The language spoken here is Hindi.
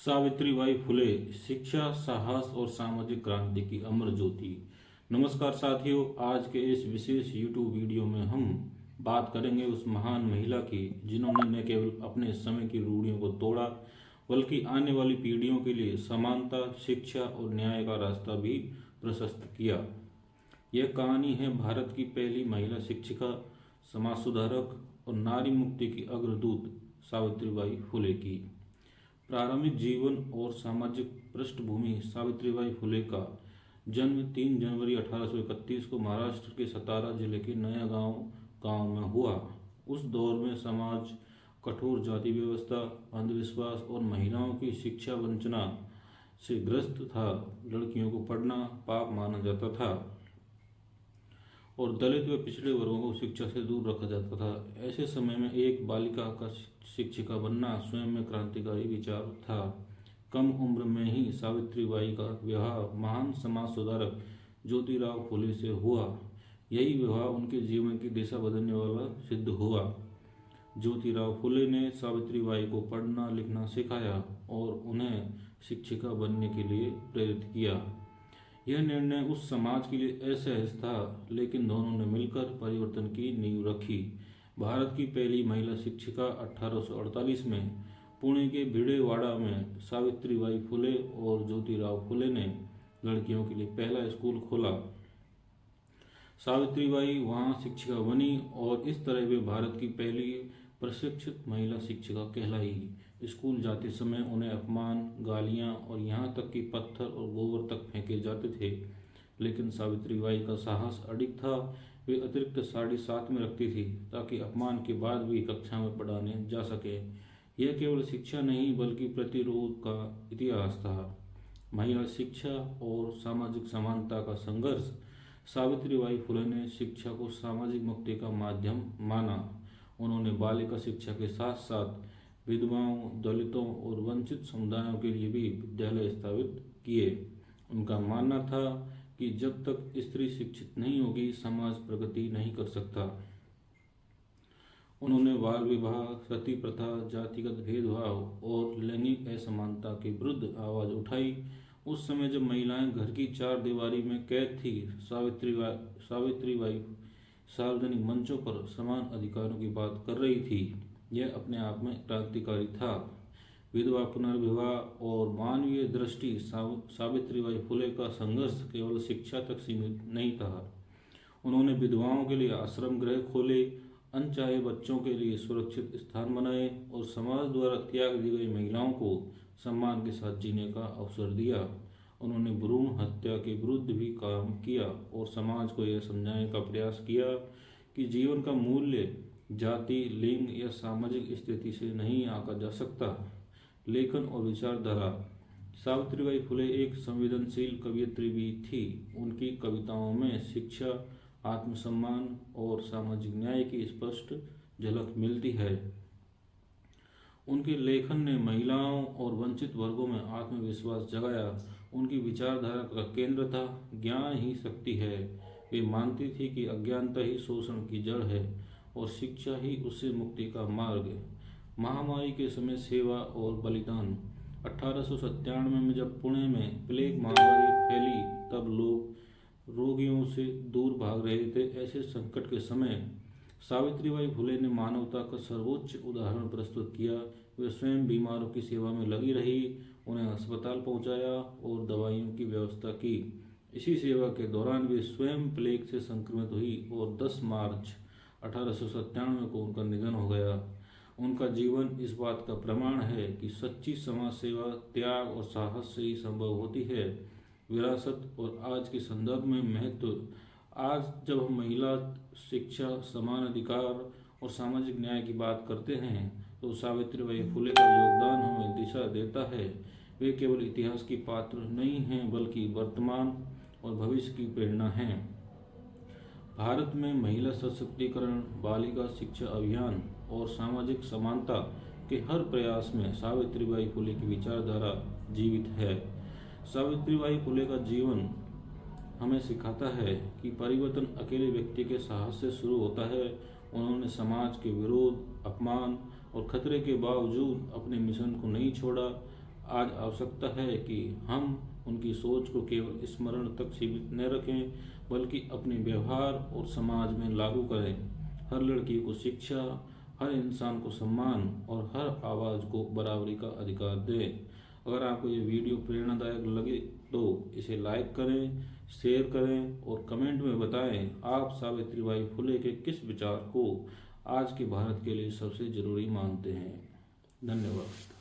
सावित्रीबाई फुले शिक्षा, साहस और सामाजिक क्रांति की अमर ज्योति। नमस्कार साथियों, आज के इस विशेष YouTube वीडियो में हम बात करेंगे उस महान महिला की जिन्होंने न केवल अपने समय की रूढ़ियों को तोड़ा बल्कि आने वाली पीढ़ियों के लिए समानता, शिक्षा और न्याय का रास्ता भी प्रशस्त किया। यह कहानी है भारत की पहली महिला शिक्षिका, समाज सुधारक और नारी मुक्ति की अग्रदूत सावित्रीबाई फुले की। प्रारंभिक जीवन और सामाजिक पृष्ठभूमि। सावित्रीबाई फुले का जन्म 3 जनवरी 1831 को महाराष्ट्र के सतारा जिले के नया गांव में हुआ। उस दौर में समाज कठोर जाति व्यवस्था, अंधविश्वास और महिलाओं की शिक्षा वंचना से ग्रस्त था। लड़कियों को पढ़ना पाप माना जाता था और दलित व पिछड़े वर्गों को शिक्षा से दूर रखा जाता था। ऐसे समय में एक बालिका का शिक्षिका बनना स्वयं में क्रांतिकारी विचार था। कम उम्र में ही सावित्रीबाई का विवाह महान समाज सुधारक ज्योतिराव फुले से हुआ। यही विवाह उनके जीवन की दिशा बदलने वाला सिद्ध हुआ। ज्योतिराव फुले ने सावित्रीबाई को पढ़ना लिखना सिखाया और उन्हें शिक्षिका बनने के लिए प्रेरित किया। यह निर्णय उस समाज के लिए असहज था, लेकिन दोनों ने मिलकर परिवर्तन की नींव रखी। भारत की पहली महिला शिक्षिका 1848 में पुणे के भिडेवाड़ा में सावित्रीबाई फुले और ज्योतिराव फुले ने लड़कियों के लिए पहला स्कूल खोला। सावित्रीबाई वहां शिक्षिका बनी और इस तरह वे भारत की पहली प्रशिक्षित महिला शिक्षिका कहलाई। स्कूल जाते समय उन्हें अपमान, गालियां और यहाँ तक कि पत्थर और गोबर तक फेंके जाते थे, लेकिन सावित्रीबाई का साहस अडिग था। वे अतिरिक्त साड़ी साथ में रखती थी ताकि अपमान के बाद भी कक्षा में पढ़ाने जा सके। यह केवल शिक्षा नहीं बल्कि प्रतिरोध का इतिहास था। महिला शिक्षा और सामाजिक समानता का संघर्ष। सावित्रीबाई फुले ने शिक्षा को सामाजिक मुक्ति का माध्यम माना। उन्होंने बालिका शिक्षा के साथ साथ विधवाओं, दलितों और वंचित समुदायों के लिए भी विद्यालय स्थापित किए। उनका मानना था कि जब तक स्त्री शिक्षित नहीं होगी, समाज प्रगति नहीं कर सकता। उन्होंने बाल विवाह, सती प्रथा, जातिगत भेदभाव और लैंगिक असमानता के विरुद्ध आवाज उठाई। उस समय जब महिलाएं घर की चार दीवारी में कैद थी, सावित्रीबाई सार्वजनिक मंचों पर समान अधिकारों की बात कर रही थी। यह अपने आप में क्रांतिकारी था। विधवा पुनर्विवाह और मानवीय दृष्टि। सावित्रीबाई फुले का संघर्ष केवल शिक्षा तक सीमित नहीं था। उन्होंने विधवाओं के लिए आश्रम गृह खोले, अनचाहे बच्चों के लिए सुरक्षित स्थान बनाए और समाज द्वारा त्याग दी गई महिलाओं को सम्मान के साथ जीने का अवसर दिया। उन्होंने भ्रूण हत्या के विरुद्ध भी काम किया और समाज को यह समझाने का प्रयास किया कि जीवन का मूल्य जाति, लिंग या सामाजिक स्थिति से नहीं आंका जा सकता। लेखन और विचारधारा। सावित्रीबाई फुले एक संवेदनशील कवयित्री भी थी। उनकी कविताओं में शिक्षा, आत्मसम्मान और सामाजिक न्याय की स्पष्ट झलक मिलती है। उनके लेखन ने महिलाओं और वंचित वर्गों में आत्मविश्वास जगाया। उनकी विचारधारा का केंद्र था ज्ञान ही शक्ति है। वे मानती थी कि अज्ञानता ही शोषण की जड़ है और शिक्षा ही उससे मुक्ति का मार्ग। महामारी के समय सेवा और बलिदान। 1897 में जब पुणे में प्लेग महामारी फैली, तब लोग रोगियों से दूर भाग रहे थे। ऐसे संकट के समय सावित्रीबाई फुले ने मानवता का सर्वोच्च उदाहरण प्रस्तुत किया। वे स्वयं बीमारों की सेवा में लगी रही, उन्हें अस्पताल पहुंचाया और दवाइयों की व्यवस्था की। इसी सेवा के दौरान वे स्वयं प्लेग से संक्रमित हुई और 10 मार्च 1897 को उनका निधन हो गया। उनका जीवन इस बात का प्रमाण है कि सच्ची समाज सेवा त्याग और साहस से ही संभव होती है। विरासत और आज के संदर्भ में महत्व। आज जब हम महिला शिक्षा, समान अधिकार और सामाजिक न्याय की बात करते हैं तो सावित्रीबाई फुले का योगदान हमें दिशा देता है। वे केवल इतिहास की पात्र नहीं हैं बल्कि वर्तमान और भविष्य की प्रेरणा हैं। भारत में महिला सशक्तिकरण, बालिका शिक्षा अभियान और सामाजिक समानता के हर प्रयास में सावित्रीबाई फुले की विचारधारा जीवित है। सावित्रीबाई फुले का जीवन हमें सिखाता है कि परिवर्तन अकेले व्यक्ति के साहस से शुरू होता है। उन्होंने समाज के विरोध, अपमान और खतरे के बावजूद अपने मिशन को नहीं छोड़ा। आज आवश्यकता है कि हम उनकी सोच को केवल स्मरण तक सीमित न रखें, बल्कि अपने व्यवहार और समाज में लागू करें। हर लड़की को शिक्षा, हर इंसान को सम्मान और हर आवाज़ को बराबरी का अधिकार दें। अगर आपको ये वीडियो प्रेरणादायक लगे तो इसे लाइक करें, शेयर करें और कमेंट में बताएं आप सावित्रीबाई फुले के किस विचार को आज के भारत के लिए सबसे जरूरी मानते हैं। धन्यवाद।